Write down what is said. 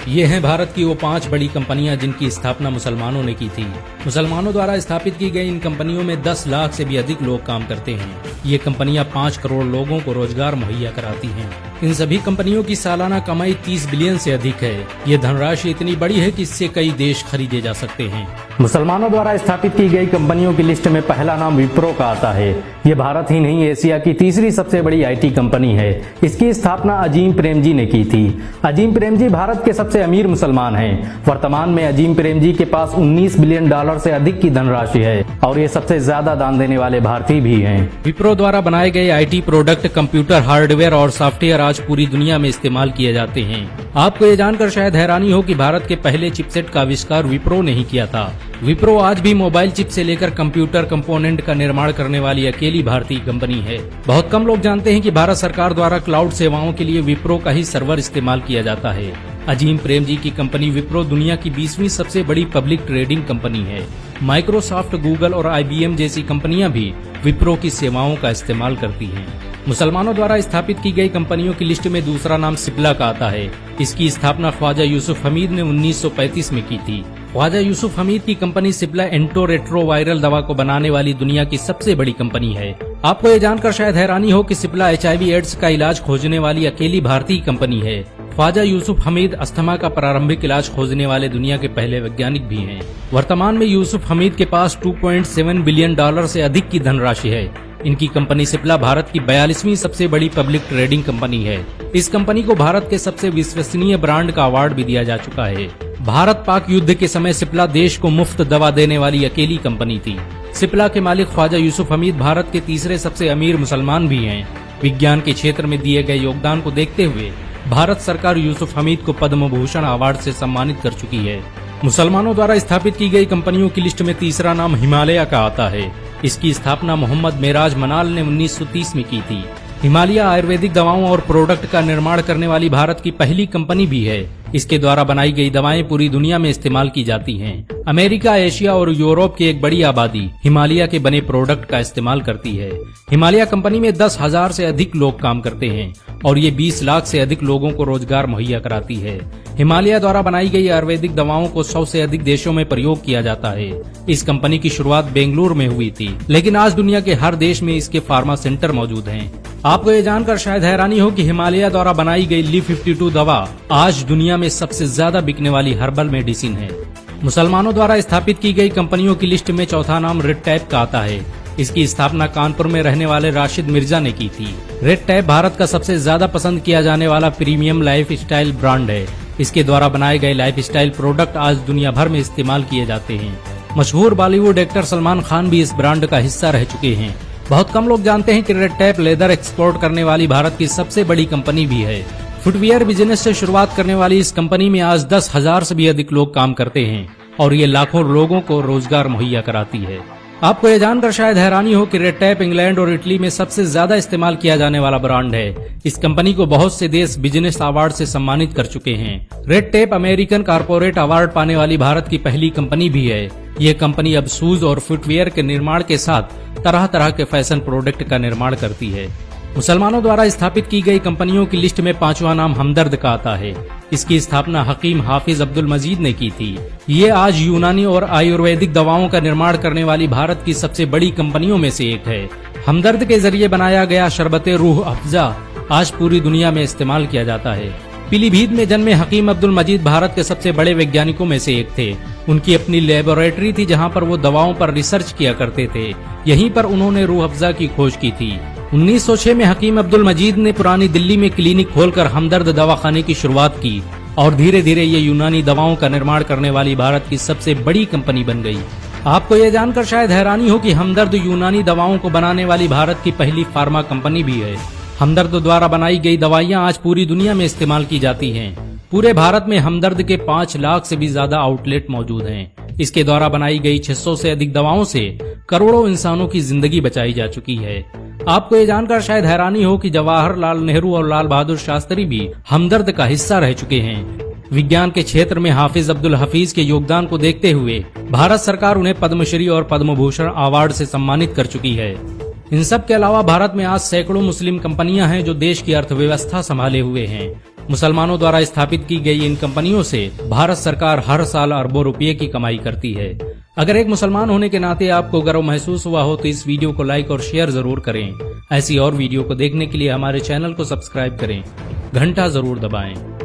ये हैं भारत की वो 5 बड़ी कंपनियां जिनकी स्थापना मुसलमानों ने की थी। मुसलमानों द्वारा स्थापित की गई इन कंपनियों में 10 लाख से भी अधिक लोग काम करते हैं। ये कंपनियां 5 करोड़ लोगों को रोजगार मुहैया कराती हैं। इन सभी कंपनियों की सालाना कमाई 30 बिलियन से अधिक है। ये धनराशि इतनी बड़ी है कि इससे कई देश खरीदे जा सकते हैं। मुसलमानों द्वारा स्थापित की गई कंपनियों की लिस्ट में पहला नाम विप्रो का आता है। ये भारत ही नहीं एशिया की तीसरी सबसे बड़ी IT कंपनी है। इसकी स्थापना अजीम प्रेमजी ने की थी। अजीम प्रेमजी भारत के सबसे अमीर मुसलमान हैं। वर्तमान में अजीम प्रेमजी के पास $19 बिलियन से अधिक की धनराशि है और ये सबसे ज्यादा दान देने वाले भारतीय भी हैं। विप्रो द्वारा बनाए गए IT प्रोडक्ट, कंप्यूटर हार्डवेयर और सॉफ्टवेयर आज पूरी दुनिया में इस्तेमाल किए जाते हैं। आपको ये जानकर शायद हैरानी हो कि भारत के पहले चिपसेट का आविष्कार विप्रो ने ही किया था। विप्रो आज भी मोबाइल चिप से लेकर कंप्यूटर कंपोनेंट का निर्माण करने वाली अकेली भारतीय कंपनी है। बहुत कम लोग जानते हैं कि भारत सरकार द्वारा क्लाउड सेवाओं के लिए विप्रो का ही सर्वर इस्तेमाल किया जाता है। अजीम प्रेमजी की कंपनी विप्रो दुनिया की 20वीं सबसे बड़ी पब्लिक ट्रेडिंग कंपनी है। माइक्रोसॉफ्ट, गूगल और IBM जैसी कंपनियां भी विप्रो की सेवाओं का इस्तेमाल करती हैं। मुसलमानों द्वारा स्थापित की गई कंपनियों की लिस्ट में दूसरा नाम सिप्ला का आता है। इसकी स्थापना ख्वाजा यूसुफ हमीद ने 1935 में की थी। ख्वाजा यूसुफ हमीद की कंपनी सिप्ला एंटो रेट्रोवायरल दवा को बनाने वाली दुनिया की सबसे बड़ी कंपनी है। आपको ये जानकर शायद हैरानी हो कि सिप्ला HIV एड्स का इलाज खोजने वाली अकेली भारतीय कंपनी है। ख्वाजा यूसुफ हमीद अस्थमा का प्रारंभिक इलाज खोजने वाले दुनिया के पहले वैज्ञानिक भी हैं। वर्तमान में यूसुफ हमीद के पास $2.7 बिलियन से अधिक की धनराशि है। इनकी कंपनी सिप्ला भारत की 42वीं सबसे बड़ी पब्लिक ट्रेडिंग कंपनी है। इस कंपनी को भारत के सबसे विश्वसनीय ब्रांड का अवार्ड भी दिया जा चुका है। भारत पाक युद्ध के समय सिप्ला देश को मुफ्त दवा देने वाली अकेली कंपनी थी। सिप्ला के मालिक ख्वाजा यूसुफ हमीद भारत के तीसरे सबसे अमीर मुसलमान भी हैं। विज्ञान के क्षेत्र में दिए गए योगदान को देखते हुए भारत सरकार यूसुफ हमीद को पद्म भूषण अवार्ड से सम्मानित कर चुकी है। मुसलमानों द्वारा स्थापित की गई कंपनियों की लिस्ट में तीसरा नाम हिमालय का आता है। इसकी स्थापना मोहम्मद मेराज मनाल ने 1930 में की थी। हिमालय आयुर्वेदिक दवाओं और प्रोडक्ट का निर्माण करने वाली भारत की पहली कंपनी भी है। इसके द्वारा बनाई गई दवाएं पूरी दुनिया में इस्तेमाल की जाती हैं। अमेरिका, एशिया और यूरोप की एक बड़ी आबादी हिमालय के बने प्रोडक्ट का इस्तेमाल करती है। हिमालय कंपनी में 10,000 से अधिक लोग काम करते हैं और ये 20 लाख से अधिक लोगों को रोजगार मुहैया कराती है। हिमालय द्वारा बनाई गई आयुर्वेदिक दवाओं को 100 से अधिक देशों में प्रयोग किया जाता है। इस कंपनी की शुरुआत बेंगलुरु में हुई थी, लेकिन आज दुनिया के हर देश में इसके फार्मा सेंटर मौजूद हैं। आपको ये जानकर शायद हैरानी हो कि हिमालय द्वारा बनाई गई Li-52 दवा आज दुनिया में सबसे ज्यादा बिकने वाली हर्बल मेडिसिन है। मुसलमानों द्वारा स्थापित की गई कंपनियों की लिस्ट में चौथा नाम रेड टैप का आता है। इसकी स्थापना कानपुर में रहने वाले राशिद मिर्जा ने की थी। रेड टैप भारत का सबसे ज्यादा पसंद किया जाने वाला प्रीमियम लाइफ स्टाइल ब्रांड है। इसके द्वारा बनाए गए लाइफ स्टाइल प्रोडक्ट आज दुनिया भर में इस्तेमाल किए जाते हैं। मशहूर बॉलीवुड एक्टर सलमान खान भी इस ब्रांड का हिस्सा रह चुके हैं। बहुत कम लोग जानते हैं कि रेड टैप लेदर एक्सपोर्ट करने वाली भारत की सबसे बड़ी कंपनी भी है। फुटवियर बिजनेस से शुरुआत करने वाली इस कंपनी में आज 10,000 से भी अधिक लोग काम करते हैं और ये लाखों लोगों को रोजगार मुहैया कराती है। आपको ये जानकर शायद हैरानी हो कि रेड टैप इंग्लैंड और इटली में सबसे ज्यादा इस्तेमाल किया जाने वाला ब्रांड है। इस कंपनी को बहुत से देश बिजनेस अवार्ड से सम्मानित कर चुके हैं। Red tap American corporate award पाने वाली भारत की पहली कंपनी भी है। ये कंपनी अब शूज और फुटवियर के निर्माण के साथ तरह तरह के फैशन प्रोडक्ट का निर्माण करती है। मुसलमानों द्वारा स्थापित की गई कंपनियों की लिस्ट में 5वां नाम हमदर्द का आता है। इसकी स्थापना हकीम हाफिज अब्दुल मजीद ने की थी। ये आज यूनानी और आयुर्वेदिक दवाओं का निर्माण करने वाली भारत की सबसे बड़ी कंपनियों में से एक है। हमदर्द के जरिए बनाया गया शरबत रूह अफ़ज़ा आज पूरी दुनिया में इस्तेमाल किया जाता है। पीलीभीत में जन्मे हकीम अब्दुल मजीद भारत के सबसे बड़े वैज्ञानिकों में से एक थे। उनकी अपनी लेबोरेटरी थी जहां पर वो दवाओं पर रिसर्च किया करते थे। यहीं पर उन्होंने रूह अफ़ज़ा की खोज की थी। 1906 में हकीम अब्दुल मजीद ने पुरानी दिल्ली में क्लिनिक खोलकर हमदर्द दवाखाने की शुरुआत की और धीरे धीरे ये यूनानी दवाओं का निर्माण करने वाली भारत की सबसे बड़ी कंपनी बन गई। आपको ये जानकर शायद हैरानी हो कि हमदर्द यूनानी दवाओं को बनाने वाली भारत की पहली फार्मा कंपनी भी है। हमदर्द द्वारा बनाई गई दवाइयां आज पूरी दुनिया में इस्तेमाल की जाती हैं। पूरे भारत में हमदर्द के 5 लाख से भी ज्यादा आउटलेट मौजूद हैं। इसके द्वारा बनाई गई 600 से अधिक दवाओं से करोड़ों इंसानों की जिंदगी बचाई जा चुकी है। आपको ये जानकर शायद हैरानी हो कि जवाहरलाल नेहरू और लाल बहादुर शास्त्री भी हमदर्द का हिस्सा रह चुके हैं। विज्ञान के क्षेत्र में हाफिज अब्दुल हफीज के योगदान को देखते हुए भारत सरकार उन्हें पद्मश्री और पद्म भूषण अवार्ड से सम्मानित कर चुकी है। इन सब के अलावा भारत में आज सैकड़ों मुस्लिम कंपनियां हैं जो देश की अर्थव्यवस्था संभाले हुए हैं। मुसलमानों द्वारा स्थापित की गई इन कंपनियों से भारत सरकार हर साल अरबों रुपये की कमाई करती है। अगर एक मुसलमान होने के नाते आपको गर्व महसूस हुआ हो तो इस वीडियो को लाइक और शेयर जरूर करें। ऐसी और वीडियो को देखने के लिए हमारे चैनल को सब्सक्राइब करें, घंटा जरूर दबाएं।